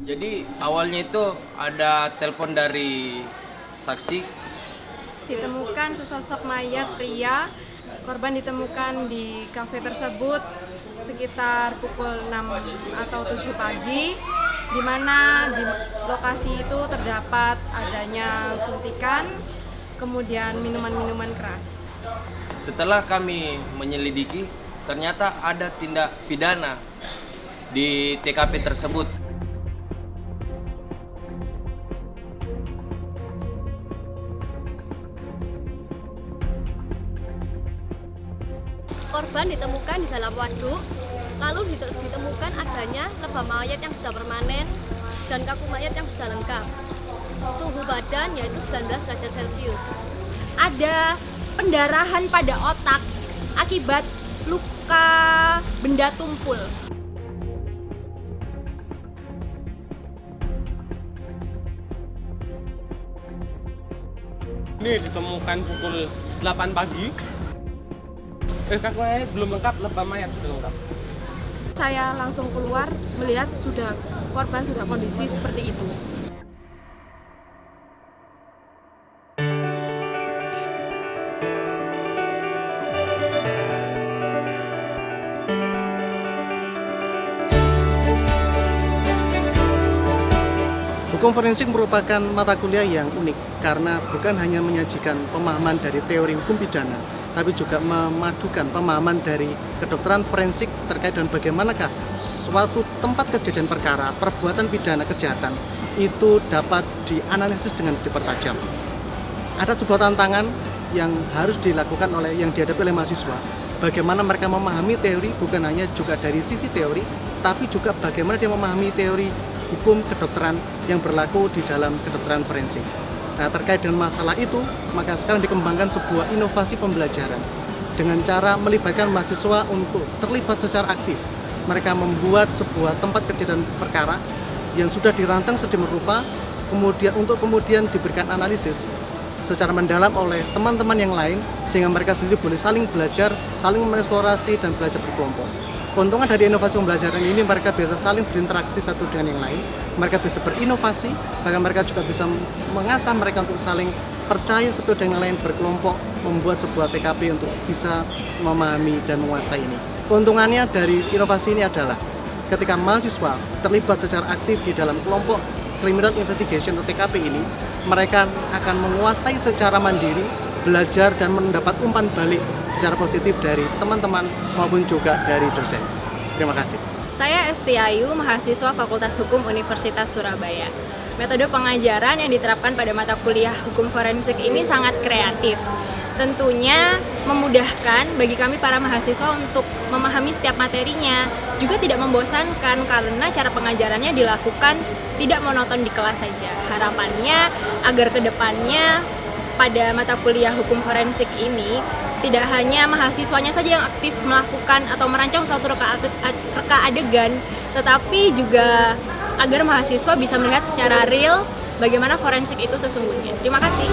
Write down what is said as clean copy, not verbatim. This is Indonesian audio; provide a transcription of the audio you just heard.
Jadi awalnya itu ada telepon dari saksi. Ditemukan sesosok mayat pria. Korban ditemukan di kafe tersebut sekitar pukul 6 atau 7 pagi, di mana di lokasi itu terdapat adanya suntikan, kemudian minuman-minuman keras. Setelah kami menyelidiki, ternyata ada tindak pidana di TKP tersebut. Korban ditemukan di dalam waduk, lalu ditemukan adanya lebam mayat yang sudah permanen dan kaku mayat yang sudah lengkap. Suhu badan yaitu 19 derajat Celcius. Ada pendarahan pada otak akibat luka benda tumpul. Ini ditemukan pukul 8 pagi. Kaku mayat belum lengkap, lebam mayat sudah lengkap. Saya langsung keluar melihat korban sudah kondisi seperti itu. Hukum forensik merupakan mata kuliah yang unik karena bukan hanya menyajikan pemahaman dari teori hukum pidana, tapi juga memadukan pemahaman dari kedokteran forensik terkait dengan bagaimanakah suatu tempat kejadian perkara, perbuatan pidana kejahatan itu dapat dianalisis dengan dipertajam. Ada sebuah tantangan yang harus dilakukan yang dihadapi oleh mahasiswa. Bagaimana mereka memahami teori bukan hanya juga dari sisi teori, tapi juga bagaimana dia memahami teori hukum kedokteran yang berlaku di dalam kedokteran forensik. Nah, terkait dengan masalah itu, maka sekarang dikembangkan sebuah inovasi pembelajaran dengan cara melibatkan mahasiswa untuk terlibat secara aktif. Mereka membuat sebuah tempat kejadian perkara yang sudah dirancang sedemikian rupa, kemudian diberikan analisis secara mendalam oleh teman-teman yang lain, sehingga mereka sendiri boleh saling belajar, saling mengeksplorasi, dan belajar berkelompok. Keuntungan dari inovasi pembelajaran ini, mereka bisa saling berinteraksi satu dengan yang lain, mereka bisa berinovasi, bahkan mereka juga bisa mengasah mereka untuk saling percaya satu dengan yang lain, berkelompok, membuat sebuah TKP untuk bisa memahami dan menguasai ini. Keuntungannya dari inovasi ini adalah ketika mahasiswa terlibat secara aktif di dalam kelompok criminal investigation atau TKP ini, mereka akan menguasai secara mandiri, belajar dan mendapat umpan balik secara positif dari teman-teman maupun juga dari dosen. Terima kasih. Saya Esti Ayu, mahasiswa Fakultas Hukum Universitas Surabaya. Metode pengajaran yang diterapkan pada mata kuliah hukum forensik ini sangat kreatif. Tentunya memudahkan bagi kami para mahasiswa untuk memahami setiap materinya. Juga tidak membosankan karena cara pengajarannya dilakukan tidak monoton di kelas saja. Harapannya agar kedepannya pada mata kuliah hukum forensik ini tidak hanya mahasiswanya saja yang aktif melakukan atau merancang suatu reka adegan, tetapi juga agar mahasiswa bisa melihat secara real bagaimana forensik itu sesungguhnya. Terima kasih.